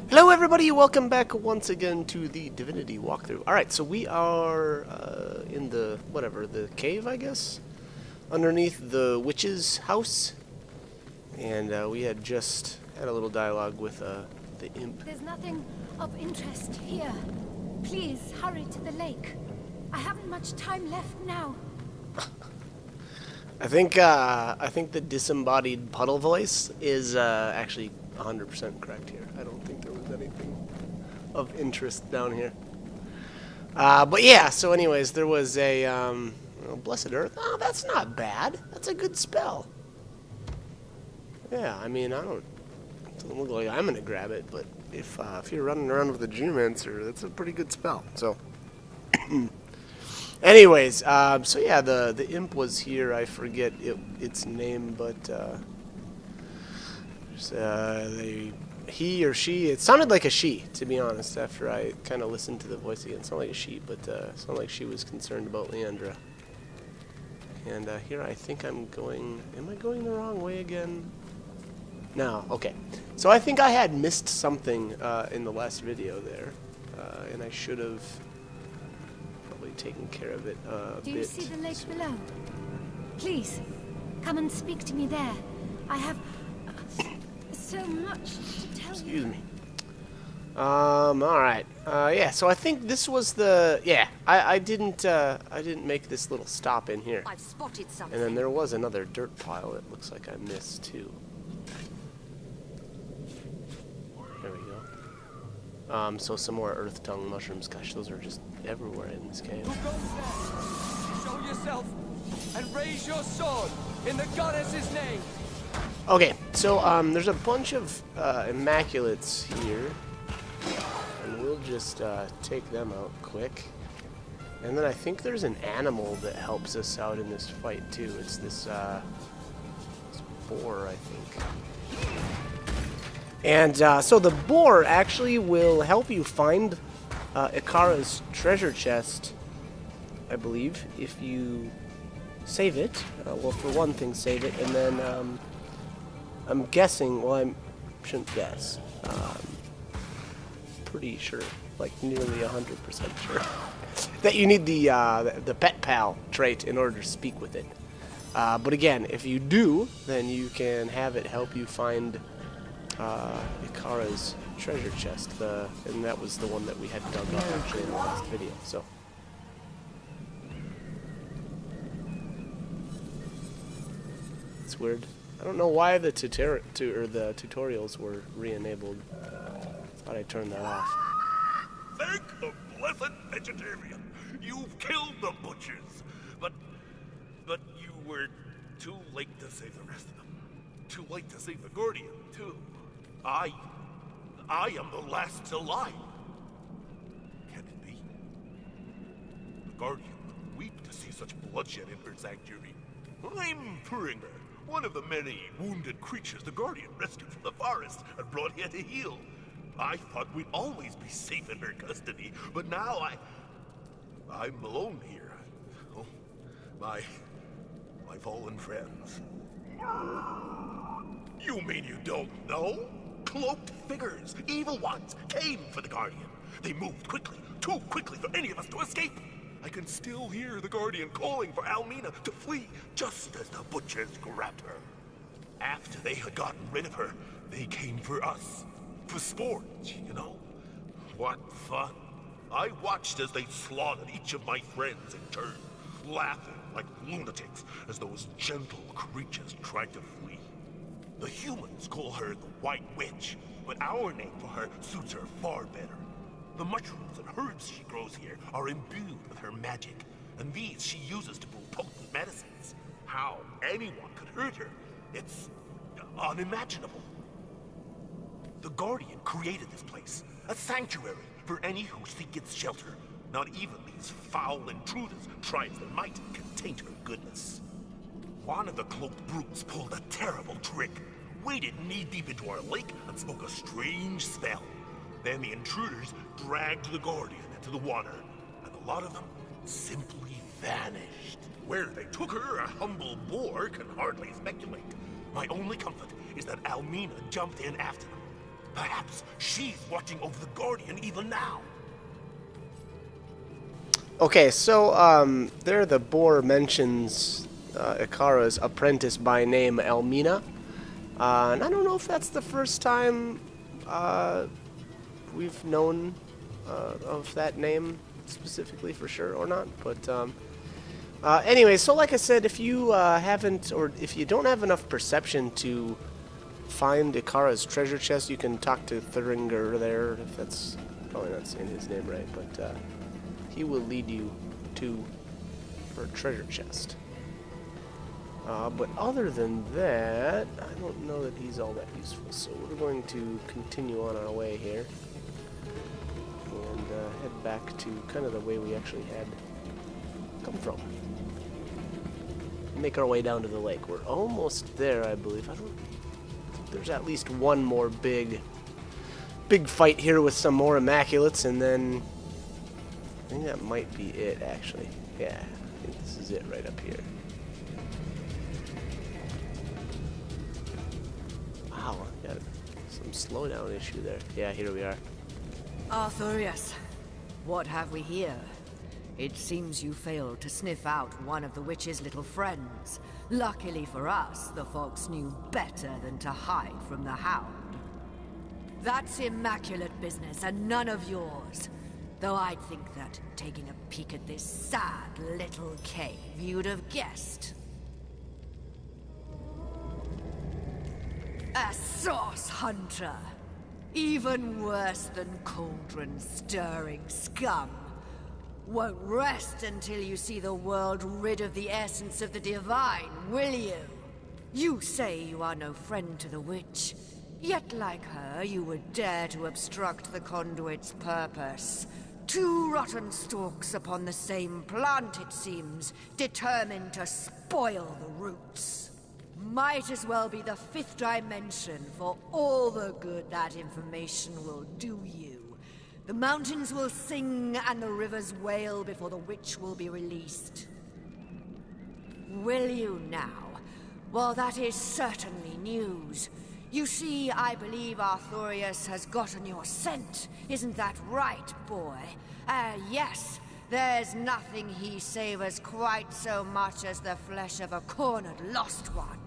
Hello everybody, welcome back once again to the Divinity walkthrough. Alright, so we are in the, the cave, I guess? Underneath the witch's house. And we had just had a little dialogue with the imp. There's nothing of interest here. Please, hurry to the lake. I haven't much time left now. I think the disembodied puddle voice is actually 100% correct here. I don't think there was anything of interest down here. But yeah, so anyways, there was a Blessed Earth. Oh, that's not bad. That's a good spell. Yeah, I mean, it doesn't look like I'm gonna grab it, but if you're running around with a Geomancer, that's a pretty good spell. So, anyways, so yeah, the imp was here. I forget its name, but he or she. It sounded like a she, to be honest. After I kind of listened to the voice again, it sounded like a she, but it sounded like she was concerned about Leandra. And here I think I'm going. Am I going the wrong way again? No. Okay. So I think I had missed something in the last video there, and I should have probably taken care of it a bit. Do you see the lake below? Please, come and speak to me there. I have so much to tell you. Excuse me. All right. Yeah. So I think this was the. Yeah. I didn't make this little stop in here. I've spotted something. And then there was another dirt pile. It looks like I missed too. There we go. So some more earth tongue mushrooms. Gosh, those are just everywhere in this cave. Who goes there? Show yourself and raise your sword in the goddess's name. Okay, so there's a bunch of immaculates here, and we'll just take them out quick. And then I think there's an animal that helps us out in this fight too. It's this boar, I think. And so the boar actually will help you find Ikara's treasure chest, I believe, if you save it. Well, for one thing, save it, and then I'm guessing, well, I shouldn't guess. Pretty sure, like nearly 100% sure, that you need the pet pal trait in order to speak with it. But again, if you do, then you can have it help you find Ikara's treasure chest, and that was the one that we had dug up actually in the last video. So. It's weird. I don't know why the tutorials were re-enabled. Thought I turned that off. Thank the blessed vegetarian. You've killed the butchers. But you were too late to save the rest of them. Too late to save the Guardian, too. I am the last alive. Can it be? The Guardian would weep to see such bloodshed in her sanctuary. I'm Puringer, one of the many wounded creatures the Guardian rescued from the forest and brought here to heal. I thought we'd always be safe in her custody, but now I'm alone here. Oh, my fallen friends. You mean you don't know? Cloaked figures, evil ones, came for the Guardian. They moved quickly, too quickly for any of us to escape. I can still hear the Guardian calling for Almina to flee, just as the butchers grabbed her. After they had gotten rid of her, they came for us. For sport, you know? What fun. I watched as they slaughtered each of my friends in turn, laughing like lunatics as those gentle creatures tried to flee. The humans call her the White Witch, but our name for her suits her far better. The mushrooms and herbs she grows here are imbued with her magic, and these she uses to brew potent medicines. How anyone could hurt her, it's unimaginable. The Guardian created this place, a sanctuary for any who seek its shelter. Not even these foul intruders, try as they might, can taint her goodness. One of the cloaked brutes pulled a terrible trick, waded knee-deep into our lake and spoke a strange spell. Then the intruders dragged the Guardian into the water, and a lot of them simply vanished. Where they took her, a humble boar can hardly speculate. My only comfort is that Almina jumped in after them. Perhaps she's watching over the Guardian even now. Okay, so there the boar mentions Ikara's apprentice by name Almina, and I don't know if that's the first time we've known of that name specifically for sure or not, but anyway, so like I said, if you haven't, or if you don't have enough perception to find Ikara's treasure chest, you can talk to Thuringer there, if that's probably not saying his name right, but he will lead you to her treasure chest. But other than that, I don't know that he's all that useful, so we're going to continue on our way here and head back to kind of the way we actually had come from. Make our way down to the lake. We're almost there, I believe. I don't think there's at least one more big fight here with some more Immaculates, and then I think that might be it, actually. Yeah, I think this is it right up here. Wow, got some slowdown issue there. Yeah, here we are. Arthurius, what have we here? It seems you failed to sniff out one of the witch's little friends. Luckily for us, the fox knew better than to hide from the hound. That's immaculate business and none of yours. Though I'd think that, taking a peek at this sad little cave, you'd have guessed. A source hunter! Even worse than cauldron-stirring scum. Won't rest until you see the world rid of the essence of the divine, will you? You say you are no friend to the witch, yet like her, you would dare to obstruct the conduit's purpose. Two rotten stalks upon the same plant, it seems, determined to spoil the roots. Might as well be the fifth dimension for all the good that information will do you. The mountains will sing and the rivers wail before the witch will be released. Will you now? Well, that is certainly news. You see, I believe Arthurius has gotten your scent. Isn't that right, boy? Yes. There's nothing he savors quite so much as the flesh of a cornered lost one.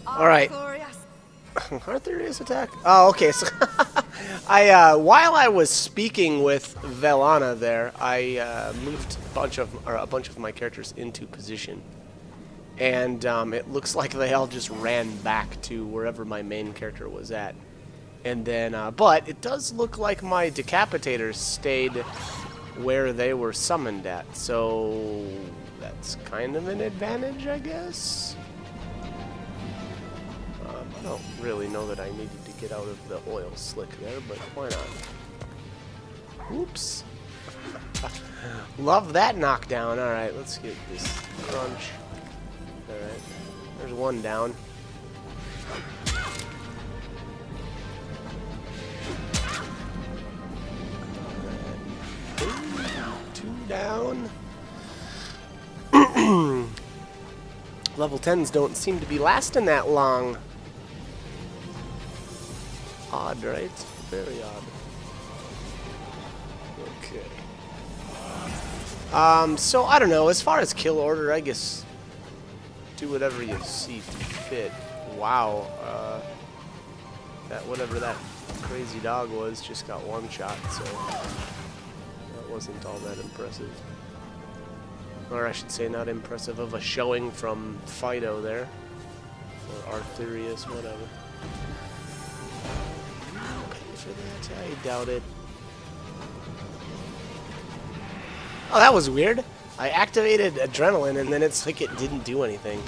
All right. Arthurius attack? Oh, okay. So while I was speaking with Velana there, I moved a bunch of my characters into position, and it looks like they all just ran back to wherever my main character was at. And then, but it does look like my decapitators stayed where they were summoned at, so that's kind of an advantage, I guess. I don't really know that I needed to get out of the oil slick there, but why not? Oops. Love that knockdown. Alright, let's get this crunch. Alright, there's one down. Two down. Level 10s don't seem to be lasting that long. Odd, right? Very odd. Okay. So I don't know. As far as kill order, I guess do whatever you see fit. Wow. That whatever that crazy dog was just got one shot, so that wasn't all that impressive. Or I should say, not impressive of a showing from Fido there, or Arthurius, whatever. For that? I doubt it. Oh, that was weird. I activated adrenaline and then it's like it didn't do anything.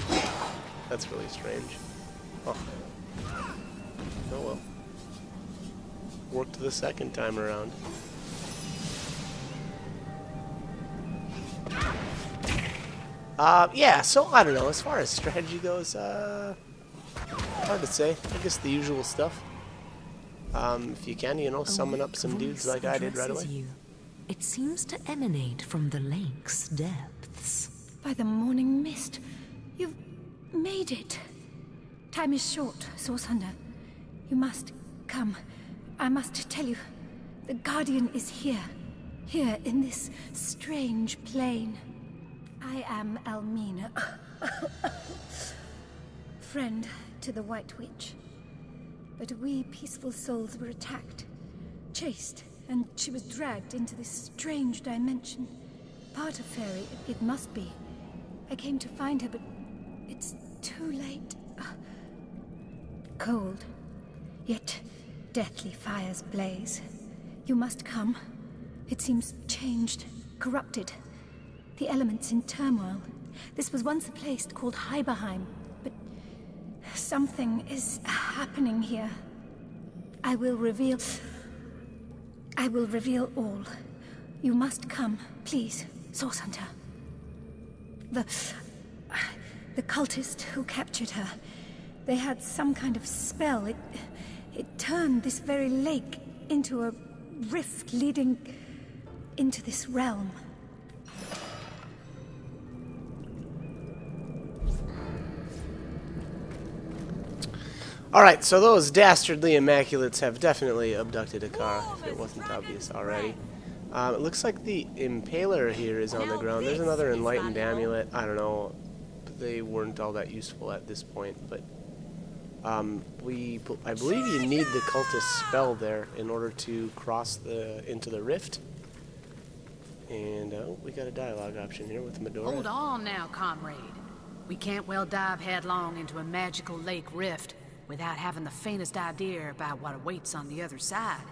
That's really strange. Oh. Oh well. Worked the second time around. Yeah, so I don't know, as far as strategy goes, hard to say. I guess the usual stuff. If you can, you know, summon up some dudes like I did right away. You. It seems to emanate from the lake's depths. By the morning mist, you've made it. Time is short, Source Hunter. You must come. I must tell you, the Guardian is here. Here in this strange plane. I am Almina. Friend to the White Witch. But we peaceful souls were attacked, chased, and she was dragged into this strange dimension. Part of Fairy, it must be. I came to find her, but it's too late. Cold, yet deathly fires blaze. You must come. It seems changed, corrupted. The elements in turmoil. This was once a place called Hyberheim, but something is happening here. I will reveal all. You must come, please, Source Hunter. The cultist who captured her, they had some kind of spell. It turned this very lake into a rift leading into this realm. Alright, so those dastardly Immaculates have definitely abducted Akara, if it wasn't obvious already. It looks like the Impaler here is on the ground. There's another Enlightened Amulet. I don't know. They weren't all that useful at this point, but I believe you need the cultist spell there in order to cross into the rift. And we got a dialogue option here with Medora. Hold on now, comrade. We can't well dive headlong into a magical lake rift without having the faintest idea about what awaits on the other side.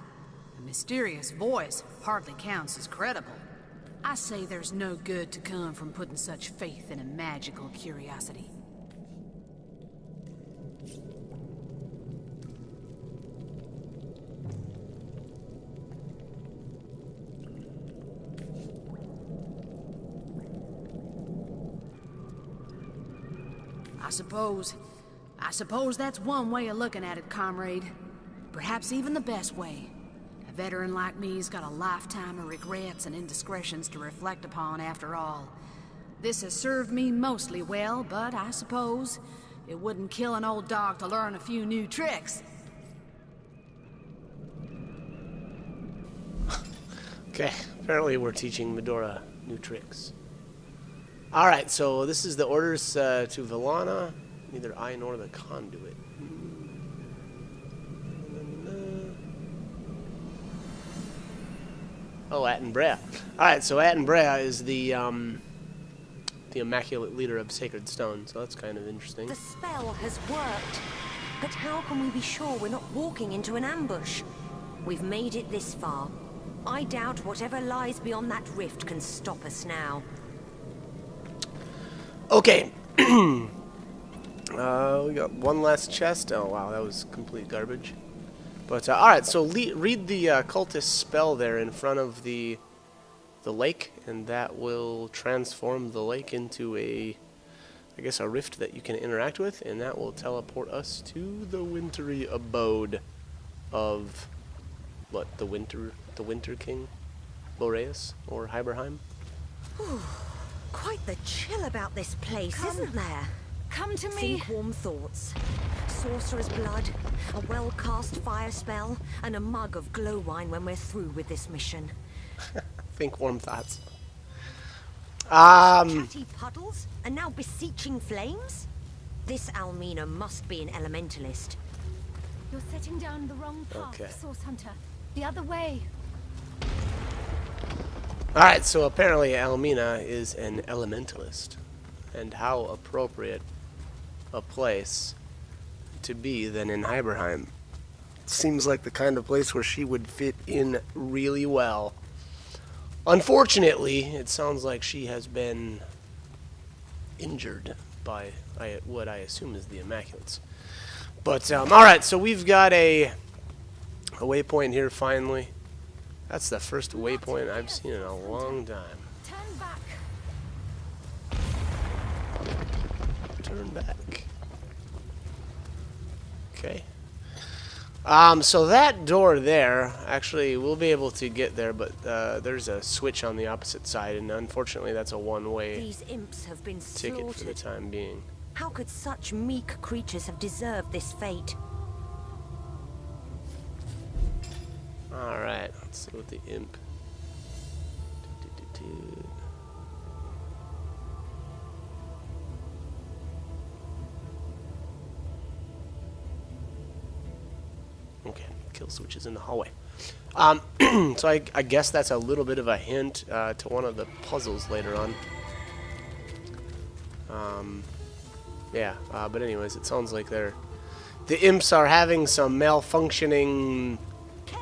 A mysterious voice hardly counts as credible. I say there's no good to come from putting such faith in a magical curiosity. I suppose that's one way of looking at it, comrade. Perhaps even the best way. A veteran like me's got a lifetime of regrets and indiscretions to reflect upon after all. This has served me mostly well, but I suppose it wouldn't kill an old dog to learn a few new tricks. Okay, apparently we're teaching Medora new tricks. Alright, so this is the orders to Villana. Neither I nor the conduit. Oh, Attenbrea. Alright, so Attenbrea is the Immaculate Leader of Sacred Stone, so that's kind of interesting. The spell has worked. But how can we be sure we're not walking into an ambush? We've made it this far. I doubt whatever lies beyond that rift can stop us now. Okay. We got one last chest. Oh, wow, that was complete garbage. But, alright, so read the cultist spell there in front of the lake, and that will transform the lake into I guess a rift that you can interact with, and that will teleport us to the wintry abode of, what, the Winter King? Boreas, or Hyberheim? Quite the chill about this place, isn't there? Come to me. Think warm thoughts. Sorcerer's blood, a well-cast fire spell, and a mug of glow wine when we're through with this mission. Think warm thoughts. Chatty puddles, and now beseeching flames? This Almina must be an elementalist. You're setting down the wrong path, Okay. Source Hunter. The other way. Alright, so apparently Almina is an elementalist. And how appropriate a place to be than in Hyberheim. Seems like the kind of place where she would fit in really well. Unfortunately, it sounds like she has been injured by what I assume is the Immaculates. But, alright, so we've got a waypoint here finally. That's the first waypoint I've seen in a long time. Turn back. Turn back. Okay. So that door there, actually, we'll be able to get there, but there's a switch on the opposite side, and unfortunately that's a one-way These imps have been ticket for the slaughtered. time being. How could such meek creatures have deserved this fate? Alright, let's see what the imp... Okay, kill switches in the hallway. So I guess that's a little bit of a hint to one of the puzzles later on. Yeah, but anyways, it sounds like the imps are having some malfunctioning...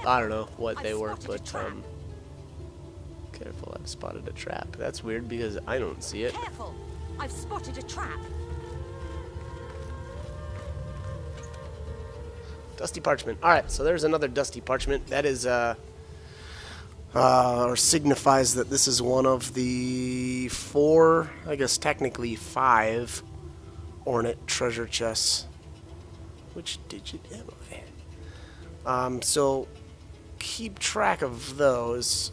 I don't know what they were, but careful, I've spotted a trap. That's weird because I don't see it. Careful! I've spotted a trap. Dusty parchment. Alright, so there's another dusty parchment. That is, or signifies that this is one of the 4, I guess technically 5, ornate treasure chests. Which digit am I? So, keep track of those.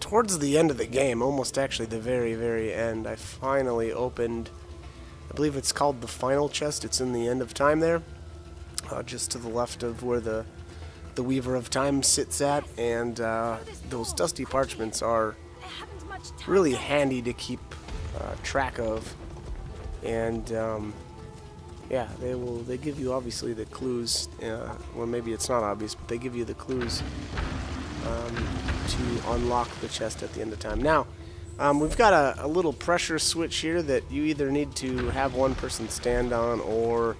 Towards the end of the game, almost actually the very, very end, I finally opened, I believe it's called the final chest. It's in the end of time there. Just to the left of where the Weaver of Time sits at, and those dusty parchments are really handy to keep track of, and yeah, they give you obviously the clues. Well, maybe it's not obvious, but they give you the clues to unlock the chest at the end of time. Now, we've got a little pressure switch here that you either need to have one person stand on or,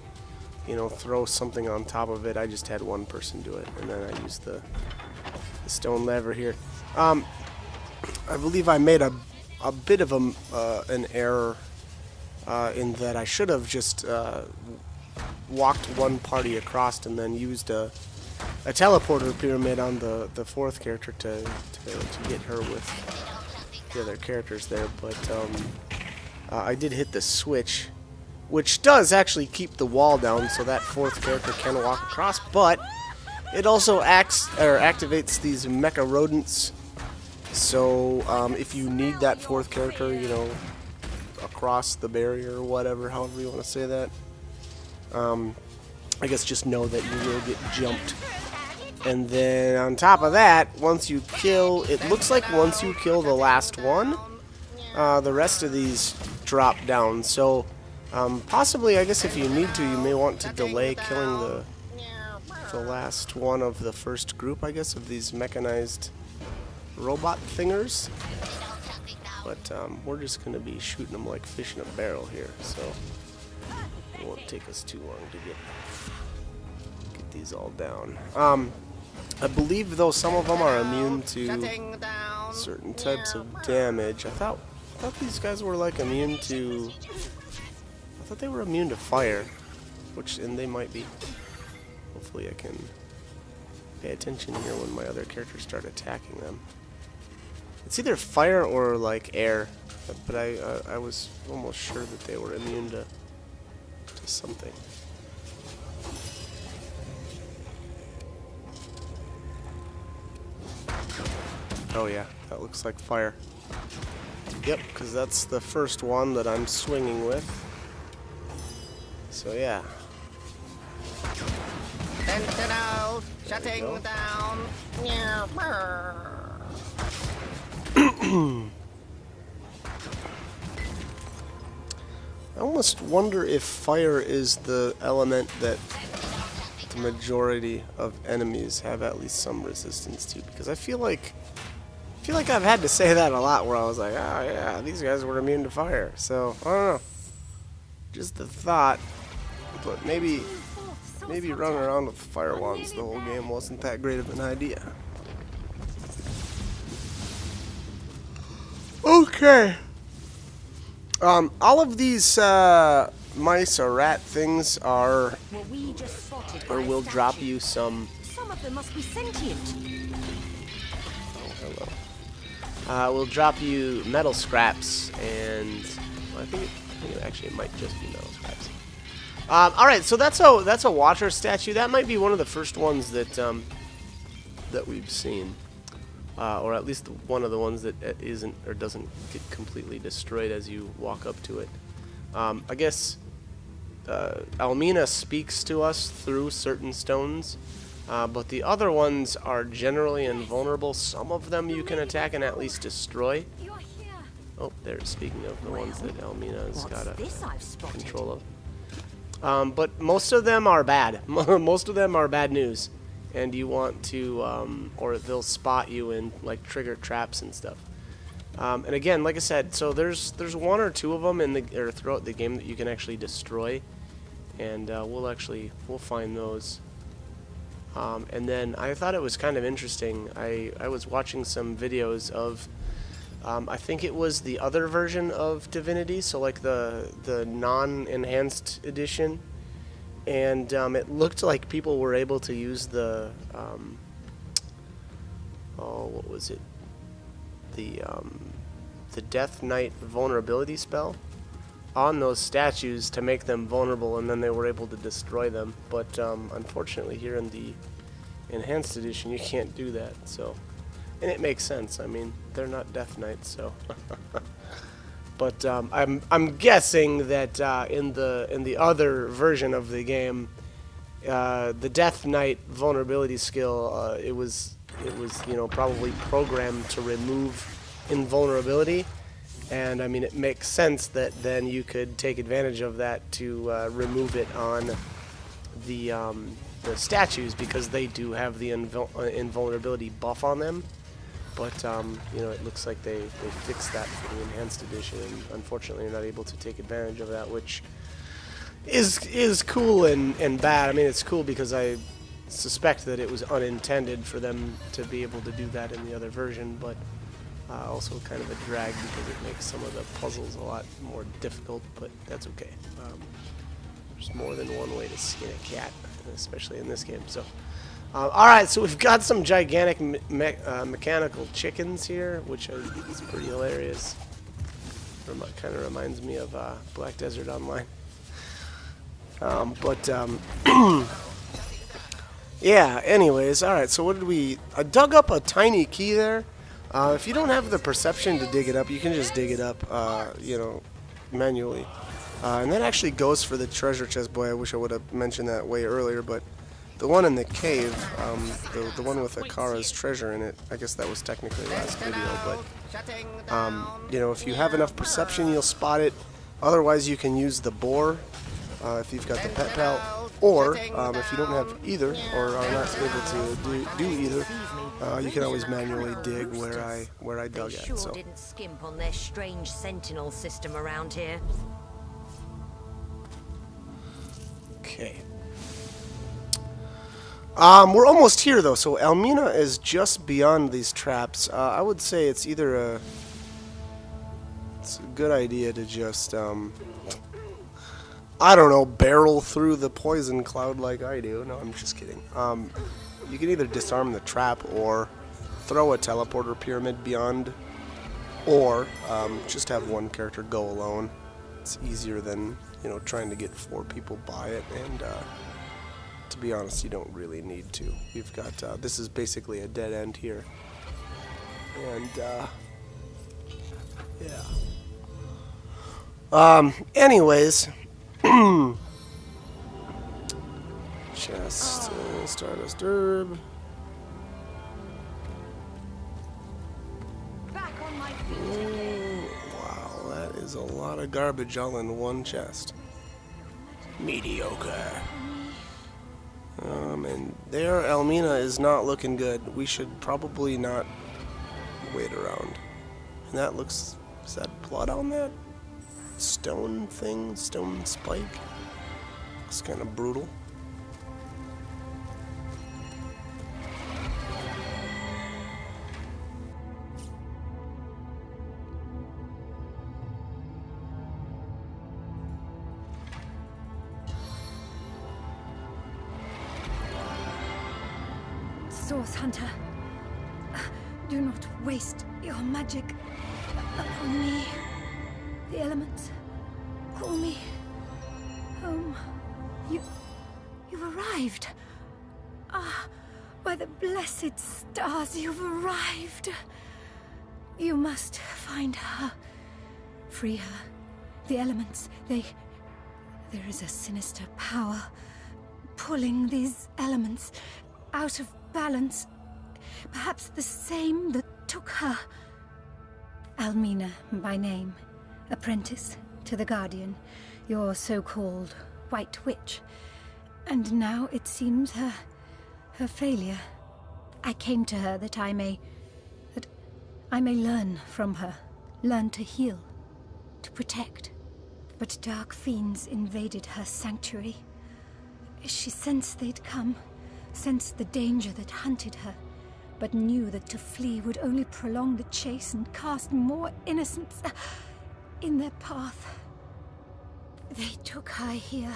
you know, throw something on top of it. I just had one person do it, and then I used the stone lever here. I believe I made a bit of an error in that I should have just walked one party across and then used a teleporter pyramid on the 4th character to get her with the other characters there, but I did hit the switch, which does actually keep the wall down so that 4th character can walk across, but it also activates these mecha rodents. So if you need that 4th character, you know, across the barrier or whatever, however you want to say that, I guess just know that you will get jumped. And then on top of that, once you kill, it looks like once you kill the last one, the rest of these drop down. So possibly, I guess if you need to, you may want to delay killing the last one of the first group, I guess, of these mechanized robot thingers. But we're just going to be shooting them like fish in a barrel here, so it won't take us too long to get these all down. I believe, though, some of them are immune to certain types of damage. I thought these guys were like immune to... I thought they were immune to fire, and they might be. Hopefully I can pay attention here when my other characters start attacking them. It's either fire or like air, but I was almost sure that they were immune to something. Oh yeah, that looks like fire. Yep, because that's the first one that I'm swinging with. So yeah. Sentinel, shutting down. I almost wonder if fire is the element that the majority of enemies have at least some resistance to, because I feel like I've had to say that a lot where I was like, oh yeah, these guys were immune to fire. So I don't know, just the thought. But maybe running around with fire wands the whole game wasn't that great of an idea. Okay. All of these mice or rat things are, Were we just spotted or by a will drop statue? you some. Some of them must be sentient. Oh, hello. Will drop you metal scraps, and well, I think it might just be metal scraps. All right, so that's a water statue. That might be one of the first ones that that we've seen. Or at least one of the ones that isn't or doesn't get completely destroyed as you walk up to it. I guess Almina speaks to us through certain stones, but the other ones are generally invulnerable. Some of them you can attack and at least destroy. Oh, they're speaking of the ones that Almina's got control of. But most of them are bad. Most of them are bad news. And you want to, or they'll spot you and like trigger traps and stuff. And again, like I said, so there's one or two of them throughout the game that you can actually destroy, and we'll find those. And then I thought it was kind of interesting. I was watching some videos of, I think it was the other version of Divinity, so like the non-enhanced edition. And it looked like people were able to use the what was it? The Death Knight vulnerability spell on those statues to make them vulnerable, and then they were able to destroy them. But unfortunately, here in the enhanced edition, you can't do that. So, and it makes sense. I mean, they're not Death Knights, so. But I'm guessing that in the other version of the game, the Death Knight vulnerability skill, it was probably programmed to remove invulnerability, and I mean it makes sense that then you could take advantage of that to remove it on the statues, because they do have the invulnerability buff on them. But, it looks like they fixed that for the Enhanced Edition, and unfortunately you're not able to take advantage of that, which is cool and bad. I mean, it's cool because I suspect that it was unintended for them to be able to do that in the other version, but also kind of a drag because it makes some of the puzzles a lot more difficult, but that's okay. There's more than one way to skin a cat, especially in this game, so... Alright, so we've got some gigantic mechanical chickens here, which is pretty hilarious. Kind of reminds me of Black Desert Online. Yeah, anyways, alright, so what did we... I dug up a tiny key there. If you don't have the perception to dig it up, you can just dig it up, manually. And that actually goes for the treasure chest. Boy, I wish I would have mentioned that way earlier, but... The one in the cave, the one with Akara's treasure in it, I guess that was technically last video, but, if you have enough perception, you'll spot it. Otherwise, you can use the boar, if you've got the pet pal, or, if you don't have either, or are not able to do either, you can always manually dig where I dug at, so. Didn't skimp on their strange sentinel system around here. Okay. We're almost here, though, so Almina is just beyond these traps. I would say it's either it's a good idea to just, I don't know, barrel through the poison cloud like I do. No, I'm just kidding. You can either disarm the trap or throw a teleporter pyramid beyond, or just have one character go alone. It's easier than, trying to get 4 people by it, and, to be honest, you don't really need to. We've got, this is basically a dead end here. And, yeah. Anyways. Chest, Stardust Herb. Back on my feet. Wow, that is a lot of garbage all in one chest. Mediocre. And there, Almina is not looking good. We should probably not wait around. And that looks... Is that blood on that stone thing? Stone spike? Looks kind of brutal. Source Hunter. Do not waste your magic upon me. The elements call me home. You've arrived. Ah, by the blessed stars, you've arrived. You must find her. Free her. The elements, there is a sinister power pulling these elements out of balance. Perhaps the same that took her. Almina, by name, apprentice to the Guardian, your so-called White Witch. And now it seems her failure. I came to her that I may learn from her, learn to heal, to protect. But dark fiends invaded her sanctuary. She sensed they'd come, sensed the danger that hunted her, but knew that to flee would only prolong the chase and cast more innocents in their path. They took her here,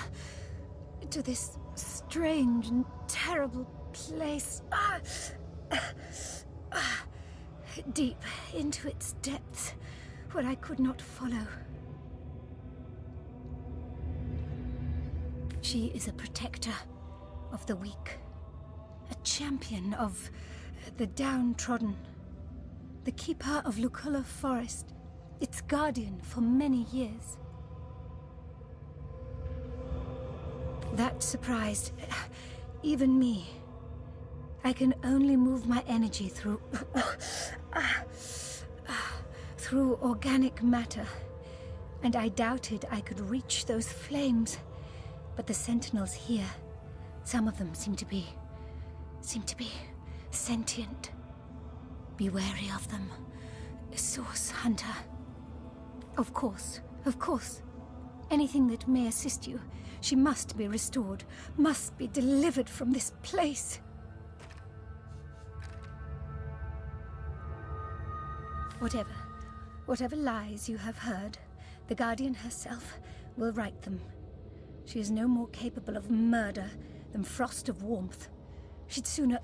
to this strange and terrible place. Deep into its depths, where I could not follow. She is a protector of the weak, a champion of the downtrodden, the keeper of Luculla Forest, its guardian for many years. That surprised even me. I can only move my energy through through organic matter, and I doubted I could reach those flames. But the sentinels here, some of them seem to be sentient. Be wary of them, Source Hunter. Of course. Anything that may assist you, she must be restored, must be delivered from this place. Whatever lies you have heard, the Guardian herself will right them. She is no more capable of murder than frost of warmth. She'd sooner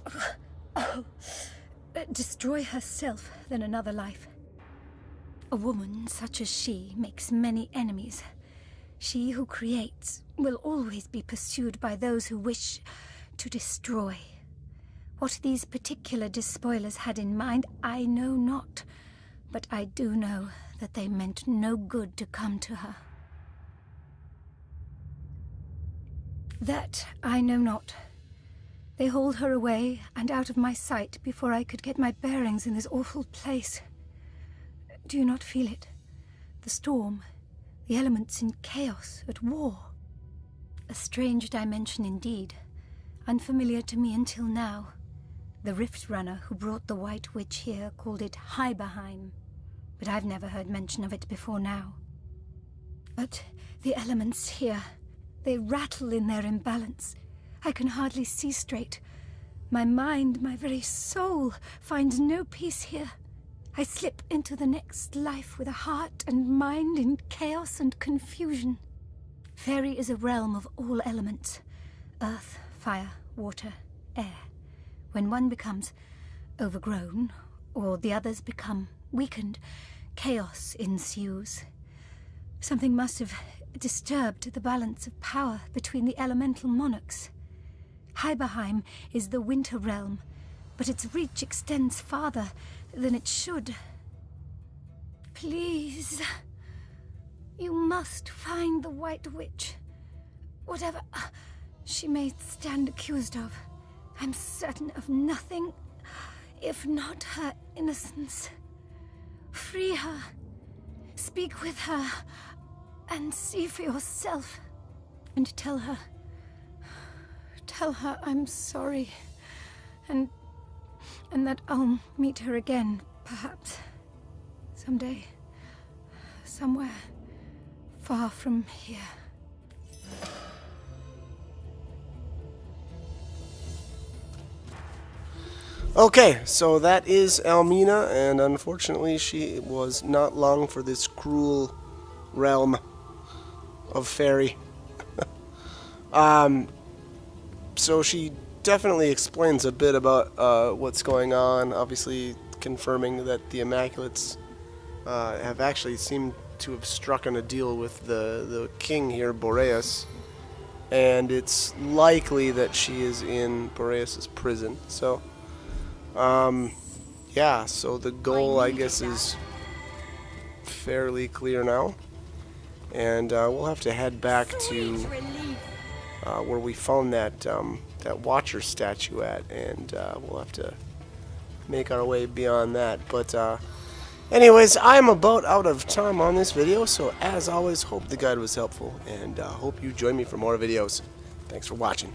destroy herself than another life. A woman such as she makes many enemies. She who creates will always be pursued by those who wish to destroy. What these particular despoilers had in mind, I know not. But I do know that they meant no good to come to her. That I know not. They hauled her away and out of my sight before I could get my bearings in this awful place. Do you not feel it? The storm, the elements in chaos, at war. A strange dimension indeed, unfamiliar to me until now. The Rift Runner who brought the White Witch here called it Hyberheim, but I've never heard mention of it before now. But the elements here, they rattle in their imbalance. I can hardly see straight. My mind, my very soul, finds no peace here. I slip into the next life with a heart and mind in chaos and confusion. Fairy is a realm of all elements. Earth, fire, water, air. When one becomes overgrown, or the others become weakened, chaos ensues. Something must have disturbed the balance of power between the elemental monarchs. Hyberheim is the winter realm, but its reach extends farther than it should. Please, you must find the White Witch. Whatever she may stand accused of, I'm certain of nothing if not her innocence. Free her, speak with her, and see for yourself. And tell her I'm sorry, and that I'll meet her again, perhaps. Someday, somewhere far from here. Okay, so that is Almina, and unfortunately she was not long for this cruel realm of fairy. So she definitely explains a bit about what's going on. Obviously, confirming that the Immaculates have actually seemed to have struck on a deal with the king here, Boreas, and it's likely that she is in Boreas's prison. So, yeah. So the goal, I guess, is fairly clear now, and we'll have to head back to where we found that that Watcher statue at, and we'll have to make our way beyond that. But anyways, I'm about out of time on this video, so as always, hope the guide was helpful, and hope you join me for more videos. Thanks for watching.